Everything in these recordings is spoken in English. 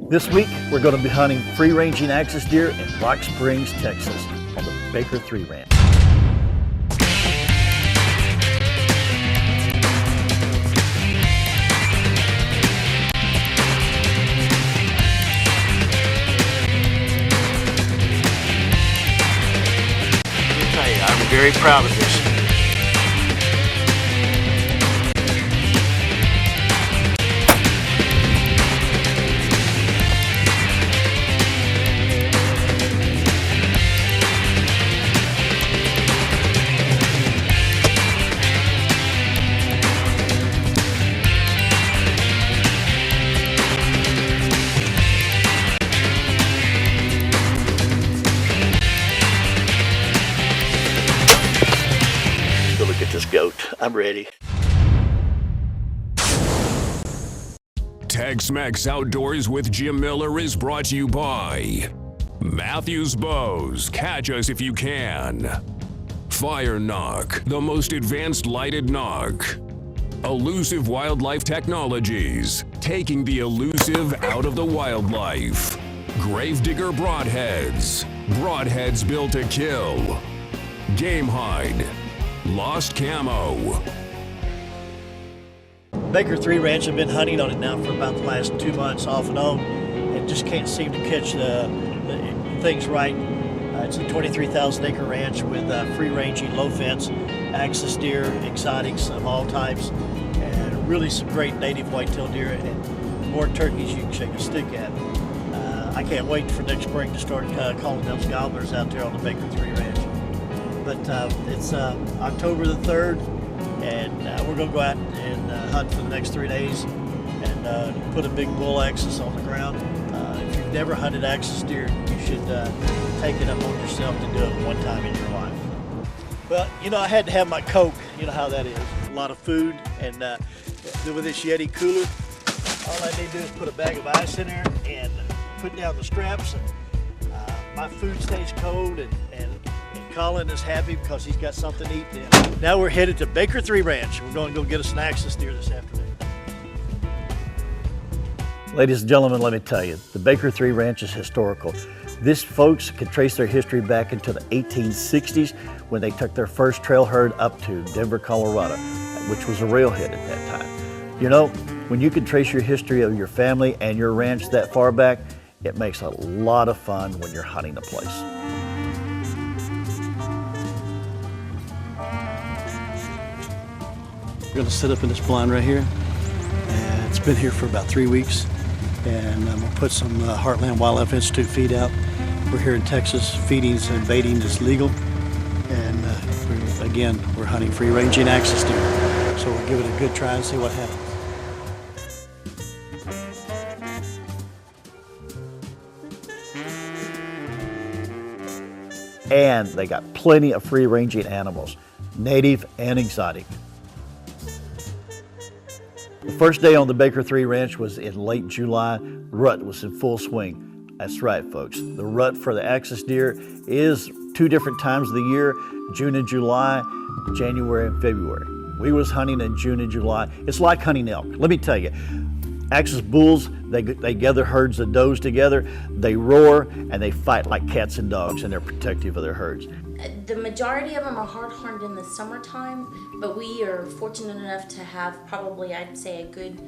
This week, we're going to be hunting free-ranging axis deer in Rock Springs, Texas on the Baker 3 Ranch. I'm very proud of this. Look at this goat. I'm ready. Texmex Outdoors with Jim Miller is brought to you by Matthews Bows. Catch us if you can. Fire Knock, the most advanced lighted knock. Elusive Wildlife Technologies, taking the elusive out of the wildlife. Gravedigger Broadheads, broadheads built to kill. Game Hide, Lost Camo. Baker 3 Ranch, I've been hunting on it now for about the last 2 months off and on, and just can't seem to catch the things right. It's a 23,000 acre ranch with free-ranging, low-fence, axis deer, exotics of all types, and really some great native whitetail deer and more turkeys you can shake a stick at. I can't wait for next spring to start calling those gobblers out there on the Baker 3 Ranch. But it's October the 3rd, and we're going to go out and hunt for the next 3 days and put a big bull axis on the ground. If you've never hunted axis deer, you should take it up on yourself to do it one time in your life. Well, you know, I had to have my Coke. You know how that is. A lot of food, and with this Yeti cooler, all I need to do is put a bag of ice in there and put down the straps, and my food stays cold, and Colin is happy because he's got something to eat then. Now we're headed to Baker 3 Ranch. We're going to go get us an axis deer this afternoon. Ladies and gentlemen, let me tell you, the Baker 3 Ranch is historical. This folks can trace their history back into the 1860s when they took their first trail herd up to Denver, Colorado, which was a railhead at that time. You know, when you can trace your history of your family and your ranch that far back, it makes a lot of fun when you're hunting a place. We're going to set up in this blind right here, and it's been here for about 3 weeks, and I'm going to put some Heartland Wildlife Institute feed out. We're here in Texas. Feeding and baiting is legal, and we're hunting free-ranging axis deer, so we'll give it a good try and see what happens. And they got plenty of free-ranging animals, native and exotic. The first day on the Baker 3 Ranch was in late July. Rut was in full swing. That's right, folks. The rut for the axis deer is 2 different times of the year, June and July, January and February. We was hunting in June and July. It's like hunting elk. Let me tell you, axis bulls, they gather herds of does together, they roar, and they fight like cats and dogs, and they're protective of their herds. The majority of them are hard-horned in the summertime, but we are fortunate enough to have probably, I'd say, a good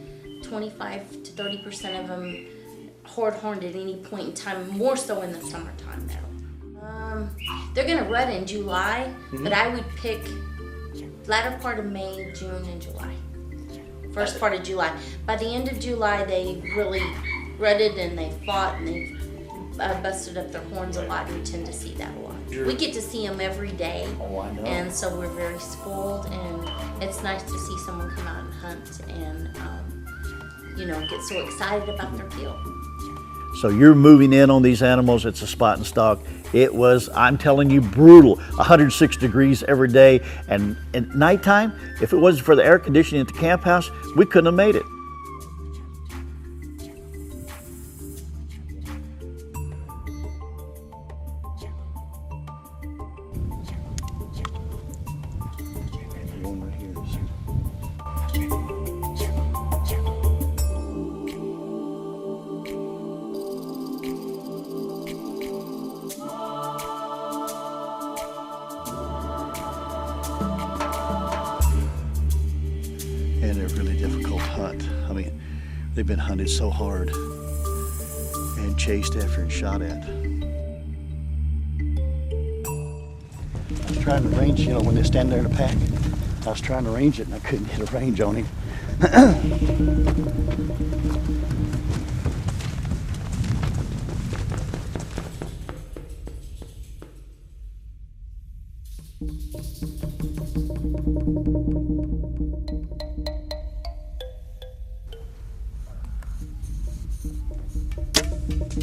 25 to 30% of them hard-horned at any point in time, more so in the summertime though. They're gonna rut in July, but I would pick latter part of May, June, and July. First part of July. By the end of July, they really rutted and they fought and they busted up their horns a lot. We tend to see that a lot. We get to see them every day, and so we're very spoiled, and it's nice to see someone come out and hunt and you know, get so excited about their kill. So you're moving in on these animals. It's a spot and stalk. It was, I'm telling you, brutal. 106 degrees every day, and at nighttime, if it wasn't for the air conditioning at the camp house, we couldn't have made it. They've been hunted so hard and chased after and shot at. I was trying to range, you know, when they stand there in a pack, I was trying to range it and I couldn't get a range on him.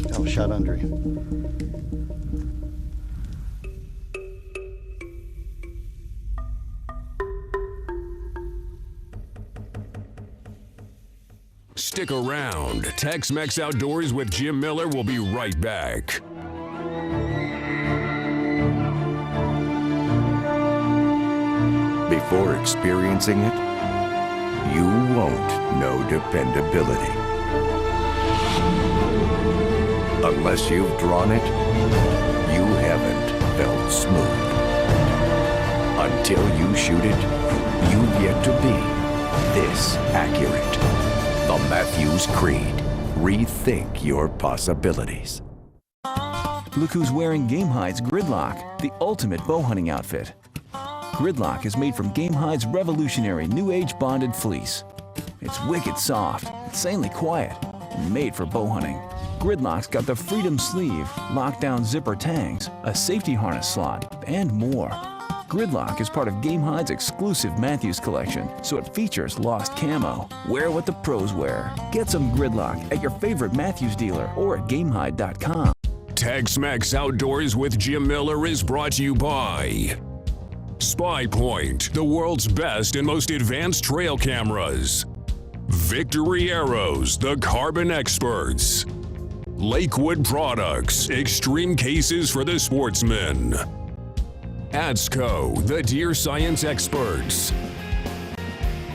I was shot under him. Stick around. Tex-Mex Outdoors with Jim Miller will be right back. Before experiencing it, you won't know dependability. Unless you've drawn it, you haven't felt smooth. Until you shoot it, you've yet to be this accurate. The Matthews Creed. Rethink your possibilities. Look who's wearing Gamehide's Gridlock, the ultimate bow hunting outfit. Gridlock is made from Gamehide's revolutionary new age bonded fleece. It's wicked soft, insanely quiet, and made for bow hunting. Gridlock's got the Freedom Sleeve, lockdown zipper tangs, a safety harness slot, and more. Gridlock is part of Gamehide's exclusive Matthews collection, so it features lost camo. Wear what the pros wear. Get some Gridlock at your favorite Matthews dealer or at Gamehide.com. Tex-Mex Outdoors with Jim Miller is brought to you by Spy Point, the world's best and most advanced trail cameras. Victory Arrows, the carbon experts. Lakewood Products, extreme cases for the sportsman. ADSCO, the deer science experts.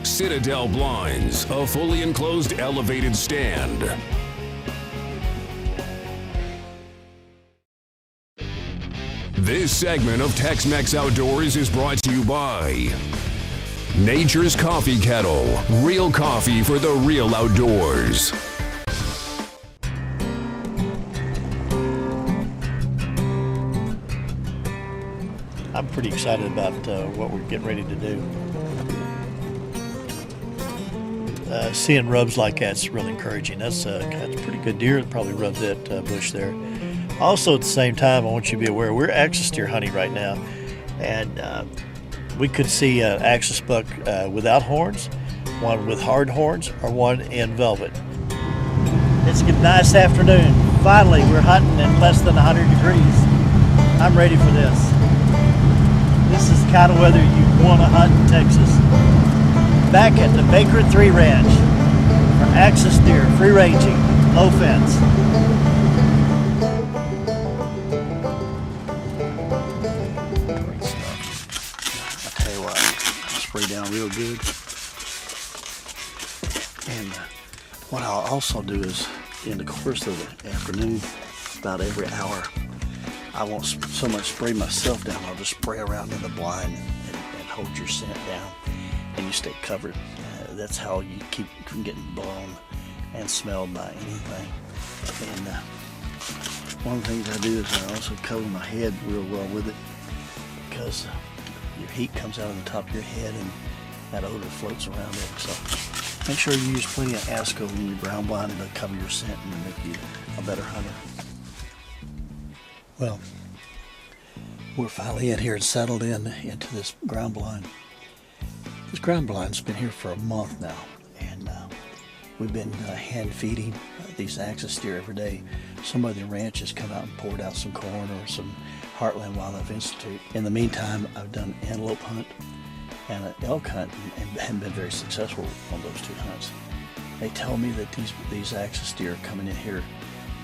Citadel Blinds, a fully enclosed elevated stand. This segment of Tex-Mex Outdoors is brought to you by Nature's Coffee Kettle, real coffee for the real outdoors. I'm pretty excited about what we're getting ready to do. Seeing rubs like that's really encouraging. That's a pretty good deer. Probably rubbed that bush there. Also, at the same time, I want you to be aware we're axis deer hunting right now, and we could see an axis buck without horns, one with hard horns, or one in velvet. It's a nice afternoon. Finally, we're hunting in less than 100 degrees. I'm ready for this. This is the kind of weather you want to hunt in Texas. Back at the Baker 3 Ranch for axis deer, free ranging, low fence. Great stuff. I tell you what, spray down real good. And what I'll also do is, in the course of the afternoon, about every hour, I won't so much spray myself down. I'll just spray around in the blind and hold your scent down, and you stay covered. That's how you keep from getting blown and smelled by anything. And one of the things I do is I also cover my head real well with it, because your heat comes out of the top of your head and that odor floats around it. So make sure you use plenty of ADSCO in your ground blind to cover your scent and make you a better hunter. Well, we're finally in here and settled into this ground blind. This ground blind's been here for a month now, and we've been hand feeding these axis deer every day. Somebody at the ranch has come out and poured out some corn or some Heartland Wildlife Institute. In the meantime, I've done an antelope hunt and an elk hunt, and haven't been very successful on those two hunts. They tell me that these axis deer are coming in here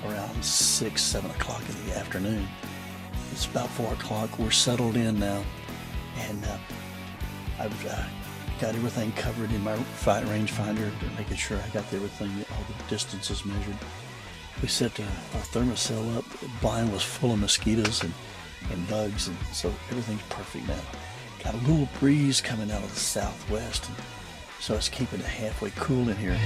around 6, 7 o'clock in the afternoon. It's about 4 o'clock. We're settled in now, and I've got everything covered in my rangefinder, making sure I got everything, all the distances measured. We set our thermocell up. The blind was full of mosquitoes and bugs, and so everything's perfect now. Got a little breeze coming out of the southwest, and so it's keeping it halfway cool in here.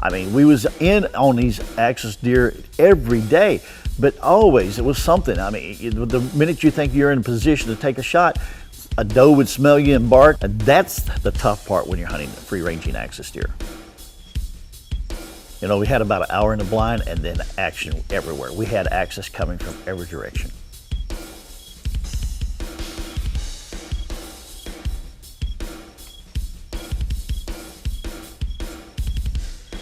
I mean, we was in on these axis deer every day, but always it was something. I mean, the minute you think you're in a position to take a shot, a doe would smell you and bark. And that's the tough part when you're hunting free-ranging axis deer. You know, we had about an hour in the blind and then action everywhere. We had axis coming from every direction.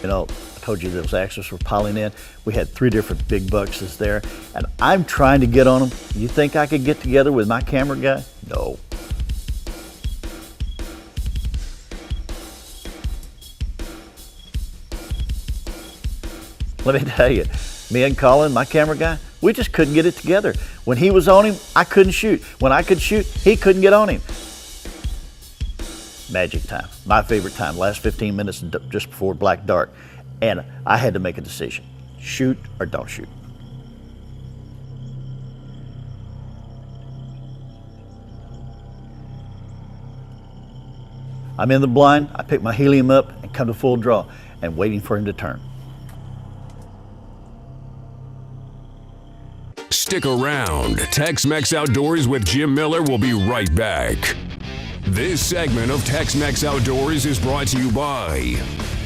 You know, I told you those axis were piling in. We had 3 different big bucks there, and I'm trying to get on them. You think I could get together with my camera guy? No. Let me tell you, me and Colin, my camera guy, we just couldn't get it together. When he was on him, I couldn't shoot. When I could shoot, he couldn't get on him. Magic time, my favorite time, last 15 minutes just before black dark. And I had to make a decision, shoot or don't shoot. I'm in the blind, I pick my helium up and come to full draw and waiting for him to turn. Stick around. Tex-Mex Outdoors with Jim Miller will be right back. This segment of Tex-Mex Outdoors is brought to you by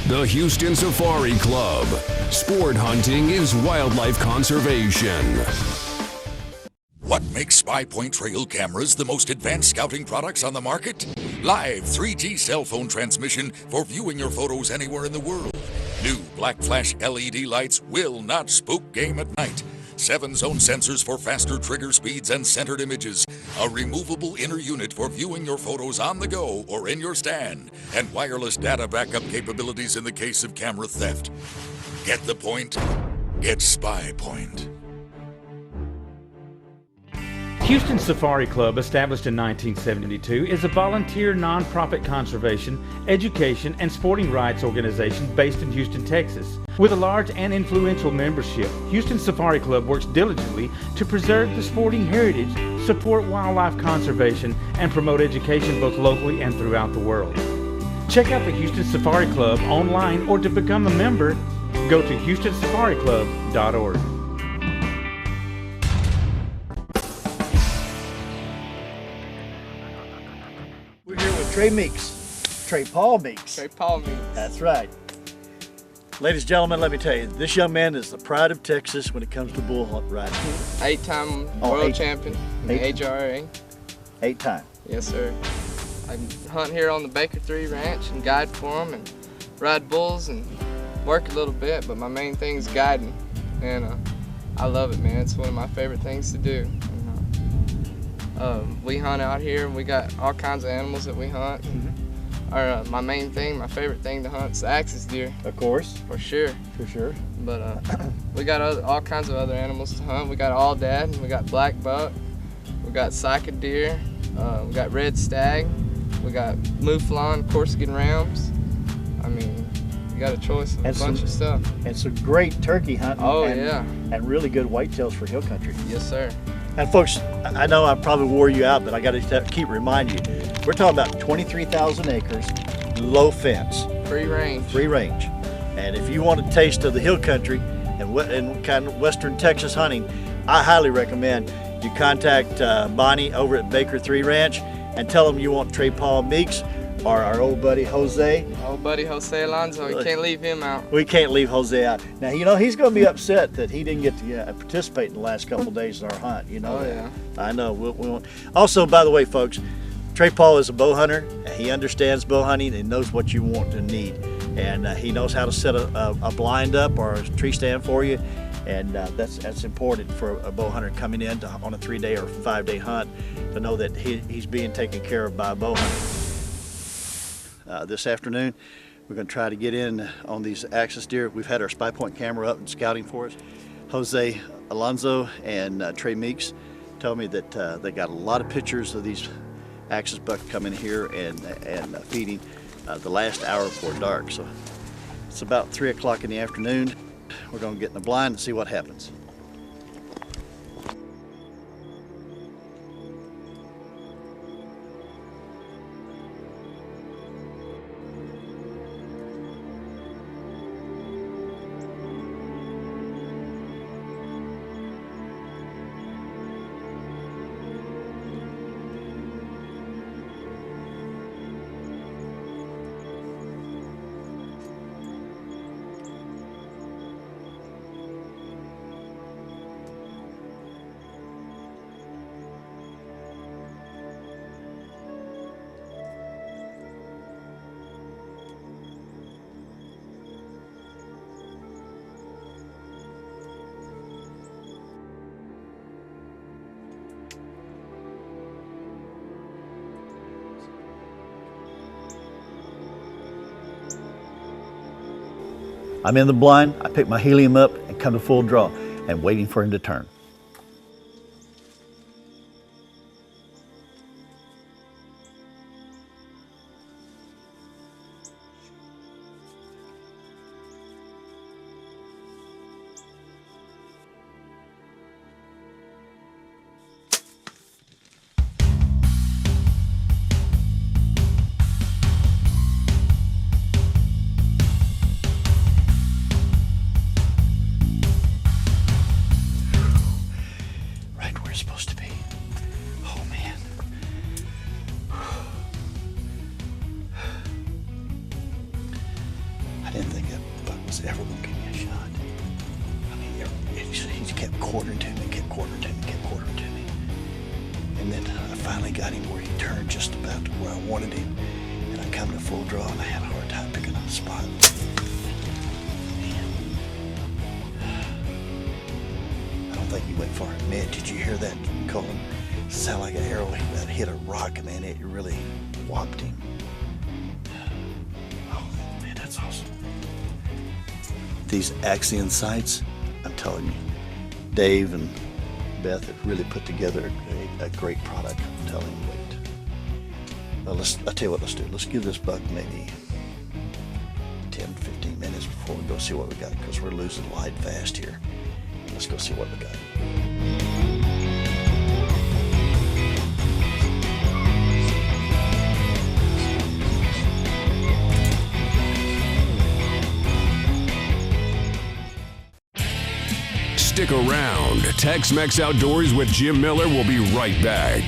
the Houston Safari Club. Sport hunting is wildlife conservation. What makes SpyPoint trail cameras the most advanced scouting products on the market? Live 3G cell phone transmission for viewing your photos anywhere in the world. New black flash LED lights will not spook game at night. 7-zone sensors for faster trigger speeds and centered images. A removable inner unit for viewing your photos on the go or in your stand. And wireless data backup capabilities in the case of camera theft. Get the point? Get SpyPoint. Houston Safari Club, established in 1972, is a volunteer nonprofit conservation, education, and sporting rights organization based in Houston, Texas. With a large and influential membership, Houston Safari Club works diligently to preserve the sporting heritage, support wildlife conservation, and promote education both locally and throughout the world. Check out the Houston Safari Club online, or to become a member, go to houstonsafari.club.org. We're here with Trey Meeks, Trey Paul Meeks. Trey Paul Meeks. That's right. Ladies and gentlemen, let me tell you, this young man is the pride of Texas when it comes to bull riding. 8-time world champion in the HRA. 8-time. Yes, sir. I hunt here on the Baker 3 Ranch and guide for them and ride bulls and work a little bit, but my main thing is guiding. And I love it, man. It's one of my favorite things to do. We hunt out here, and we got all kinds of animals that we hunt. My main thing, my favorite thing to hunt is the axis deer. Of course. For sure. For sure. But we got all kinds of other animals to hunt. We got all dad, we got black buck, we got cycad deer, we got red stag, we got mouflon, Corsican rams. I mean, you got a choice of a bunch of stuff. And some great turkey hunting. Oh, yeah. And really good whitetails for hill country. Yes, sir. And folks, I know I probably wore you out, but I got to keep reminding you, we're talking about 23,000 acres, low fence. Free range. Free range. And if you want a taste of the hill country and kind of western Texas hunting, I highly recommend you contact Bonnie over at Baker 3 Ranch and tell them you want Trey Paul Meeks or our old buddy Jose. Old buddy Jose Alonso, you can't leave him out. We can't leave Jose out. Now, you know, he's going to be upset that he didn't get to participate in the last couple of days of our hunt. You know that. Yeah. I know. We won't. Also, by the way, folks, Trey Paul is a bow hunter. He understands bow hunting and knows what you want and need. And he knows how to set a blind up or a tree stand for you. And that's important for a bow hunter coming in on a 3-day or 5-day hunt to know that he's being taken care of by a bow hunter. This afternoon, we're going to try to get in on these axis deer. We've had our SpyPoint camera up and scouting for us. Jose Alonso and Trey Meeks told me that they got a lot of pictures of these axis bucks coming here and feeding the last hour before dark. So it's about 3 o'clock in the afternoon. We're going to get in the blind and see what happens. I'm in the blind, I pick my helium up and come to full draw and waiting for him to turn. Supposed to be. Oh man. I didn't think that buck was ever going to give me a shot. I mean, he just kept quartering to me, kept quartering to me, kept quartering to me. And then I finally got him where he turned just about to where I wanted him. And I come to full draw and I had a hard time picking up the spot. I think he went for it. Man, did you hear that, Colin? Sound like an arrow that hit a rock, man. It really whopped him. Oh, man, that's awesome. These Axion sights, I'm telling you, Dave and Beth have really put together a great product. I'm telling you, wait. Well, I'll tell you what, let's do. Let's give this buck maybe 10, 15 minutes before we go see what we got, because we're losing light fast here. Let's go see what we got. Stick around. Tex-Mex Outdoors with Jim Miller will be right back.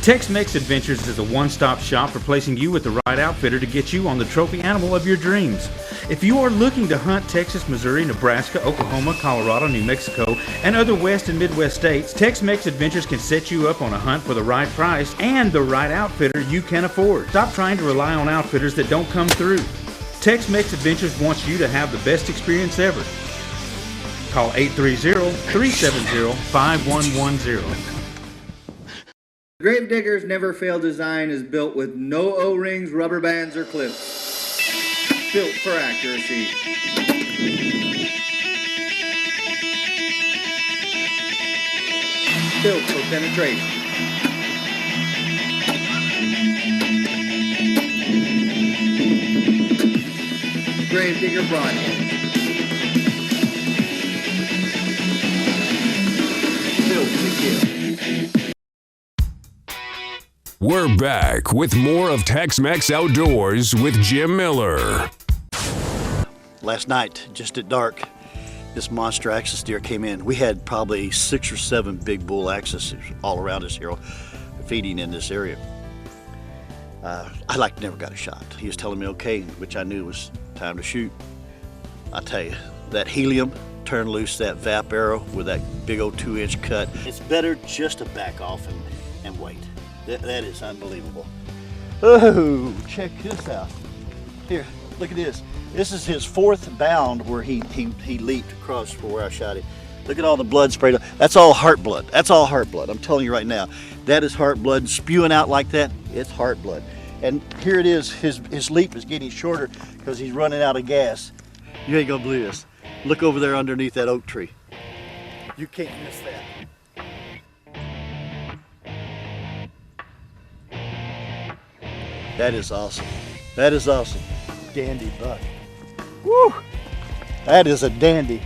Tex-Mex Adventures is a one-stop shop for placing you with the right outfitter to get you on the trophy animal of your dreams. If you are looking to hunt Texas, Missouri, Nebraska, Oklahoma, Colorado, New Mexico, and other West and Midwest states, Tex-Mex Adventures can set you up on a hunt for the right price and the right outfitter you can afford. Stop trying to rely on outfitters that don't come through. Tex-Mex Adventures wants you to have the best experience ever. Call 830-370-5110. Gravedigger's Never Fail design is built with no O-rings, rubber bands, or clips. Built for accuracy. Built for penetration. Gravedigger Broadhead. Built to kill. We're back with more of Tex-Mex Outdoors with Jim Miller. Last night, just at dark, this monster axis deer came in. We had probably 6 or 7 big bull axis all around us here, feeding in this area. I never got a shot. He was telling me okay, which I knew was time to shoot. I tell you, that helium turned loose that VAP arrow with that big old 2-inch cut. It's better just to back off and wait. That is unbelievable. Oh, check this out. Here, look at this. This is his 4th bound where he leaped across for where I shot him. Look at all the blood sprayed. That's all heart blood. That's all heart blood. I'm telling you right now. That is heart blood spewing out like that. It's heart blood. And here it is. His leap is getting shorter because he's running out of gas. You ain't gonna believe this. Look over there underneath that oak tree. You can't miss that. That is awesome. That is awesome. Dandy buck. Woo! That is a dandy.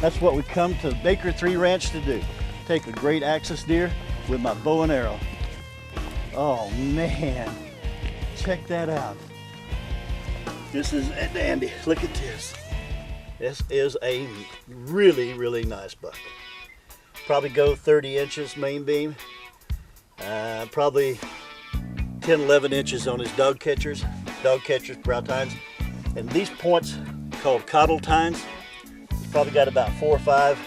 That's what we come to Baker 3 Ranch to do. Take a great axis deer with my bow and arrow. Oh man, check that out. This is a dandy. Look at this. This is a really, really nice buck. Probably go 30 inches main beam. Probably 10, 11 inches on his dog catchers, brow tines. And these points called caudal tines, he's probably got about 4 or 5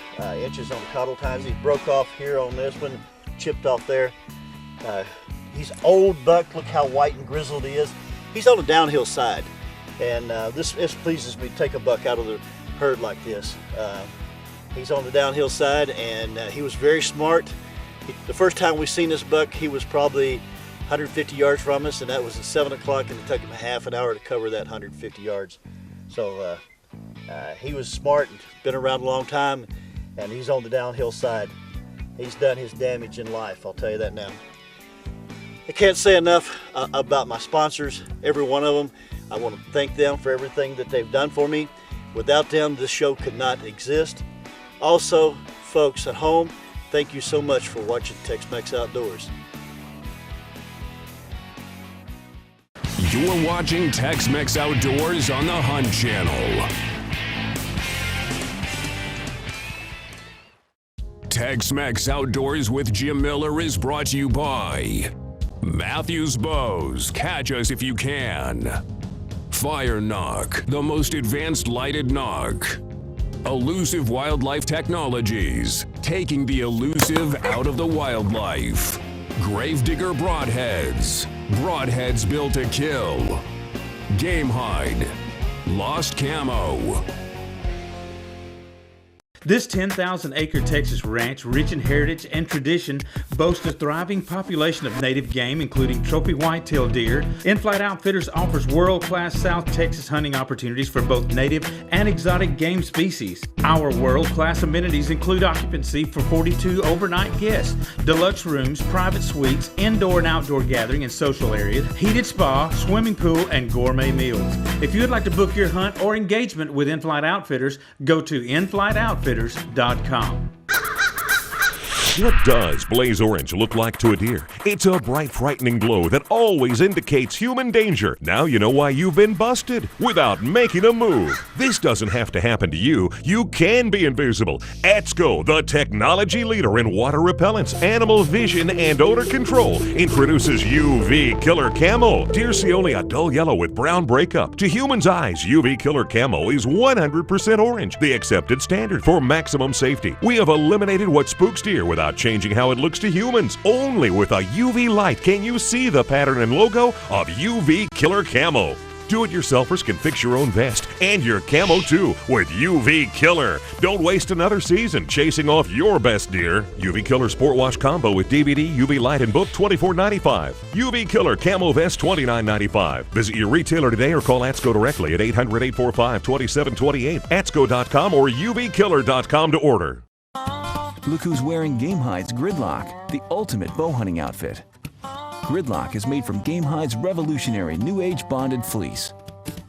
inches on the caudal tines. He broke off here on this one, chipped off there. He's old buck, look how white and grizzled he is. He's on the downhill side. And this pleases me to take a buck out of the herd like this. He's on the downhill side and he was very smart. The first time we seen this buck, he was probably 150 yards from us, and that was at 7 o'clock, and it took him half an hour to cover that 150 yards. So he was smart and been around a long time, and he's on the downhill side. He's done his damage in life, I'll tell you that now. I can't say enough about my sponsors, every one of them. I want to thank them for everything that they've done for me. Without them, this show could not exist. Also, folks at home, thank you so much for watching Tex-Mex Outdoors. You're watching Tex-Mex Outdoors on the Hunt Channel. Tex-Mex Outdoors with Jim Miller is brought to you by Matthews Bows, catch us if you can. Fire Knock, the most advanced lighted knock. Elusive Wildlife Technologies, taking the elusive out of the wildlife. Gravedigger Broadheads, broadheads built to kill. Game Hide, Lost Camo. This 10,000-acre Texas ranch, rich in heritage and tradition, boasts a thriving population of native game, including trophy whitetail deer. In-Flight Outfitters offers world-class South Texas hunting opportunities for both native and exotic game species. Our world-class amenities include occupancy for 42 overnight guests, deluxe rooms, private suites, indoor and outdoor gathering and social areas, heated spa, swimming pool, and gourmet meals. If you would like to book your hunt or engagement with In-Flight Outfitters, go to inflightoutfitters.com. What does blaze orange look like to a deer? It's a bright, frightening glow that always indicates human danger. Now you know why you've been busted without making a move. This doesn't have to happen to you. You can be invisible. ATSCO, the technology leader in water repellents, animal vision, and odor control, introduces UV Killer Camo. Deer see only a dull yellow with brown breakup. To humans' eyes, UV Killer Camo is 100% orange, the accepted standard for maximum safety. We have eliminated what spooks deer without changing how it looks to humans. Only with a UV light can you see the pattern and logo of UV Killer Camo. Do-it-yourselfers can fix your own vest and your camo too with UV Killer. Don't waste another season chasing off your best deer. UV Killer Sport Wash Combo with DVD, UV Light, and book $24.95. UV Killer Camo Vest $29.95. Visit your retailer today or call ATSCO directly at 800-845-2728, atsco.com or uvkiller.com to order. Look who's wearing Game Hide's Gridlock, the ultimate bow hunting outfit. Gridlock is made from Game Hide's revolutionary new age bonded fleece.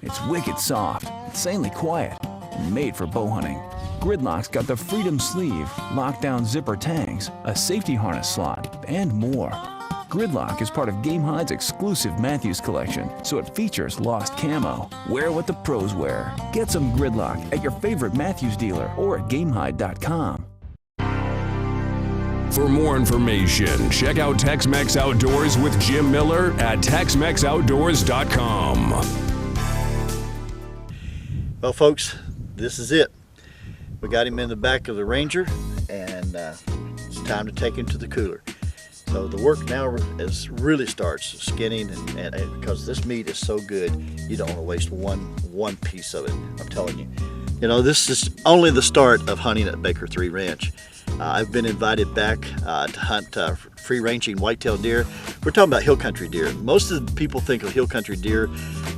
It's wicked soft, insanely quiet, and made for bow hunting. Gridlock's got the Freedom Sleeve, lockdown zipper tangs, a safety harness slot, and more. Gridlock is part of Game Hide's exclusive Matthews collection, so it features lost camo. Wear what the pros wear. Get some Gridlock at your favorite Matthews dealer or at GameHide.com. For more information, check out Tex-Mex Outdoors with Jim Miller at TexmexOutdoors.com. Well, folks, this is it. We got him in the back of the Ranger, and it's time to take him to the cooler. So the work now really starts skinning, and because this meat is so good, you don't want to waste one piece of it. I'm telling you. You know, this is only the start of hunting at Baker 3 Ranch. I've been invited back to hunt free-ranging whitetail deer. We're talking about hill country deer. Most of the people think of hill country deer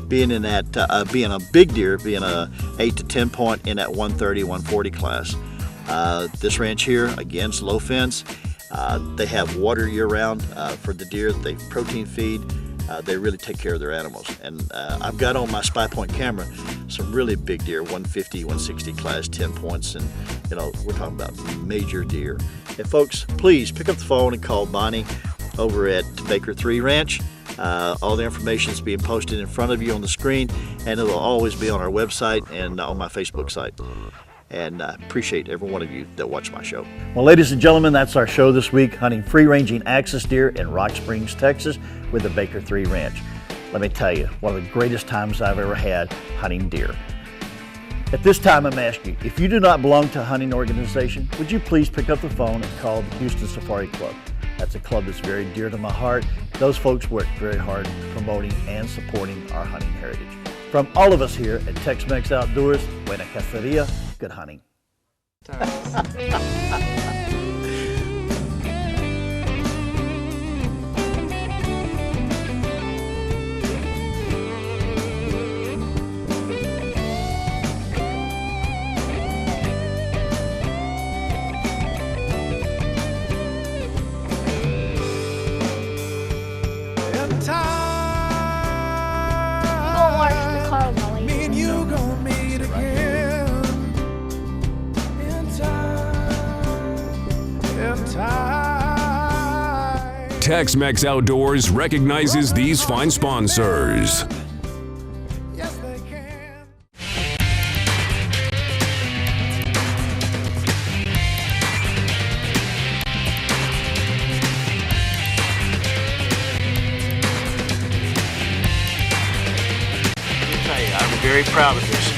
being in that being a big deer, being a 8 to 10 point in that 130, 140 class. This ranch here, again, it's low fence. They have water year-round for the deer. They protein feed. They really take care of their animals. And I've got on my Spy Point camera some really big deer, 150, 160 class, 10 points, and you know, we're talking about major deer. And folks, please pick up the phone and call Bonnie over at Baker 3 Ranch. All the information is being posted in front of you on the screen, and it'll always be on our website and on my Facebook site. And I appreciate every one of you that watch my show. Well, ladies and gentlemen, that's our show this week, hunting free-ranging axis deer in Rock Springs, Texas with the Baker 3 Ranch. Let me tell you, one of the greatest times I've ever had hunting deer. At this time, I'm asking you, if you do not belong to a hunting organization, would you please pick up the phone and call the Houston Safari Club? That's a club that's very dear to my heart. Those folks work very hard promoting and supporting our hunting heritage. From all of us here at Tex-Mex Outdoors, Buena Caceria, good hunting. Texmex Outdoors recognizes these fine sponsors. I'm very proud of this.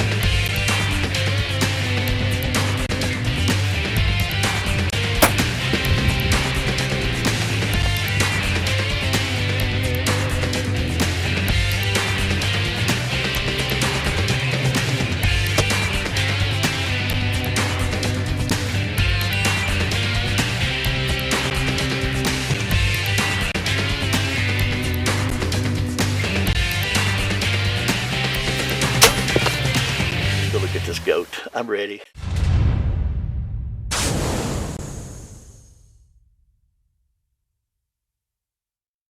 Go look at this goat. I'm ready.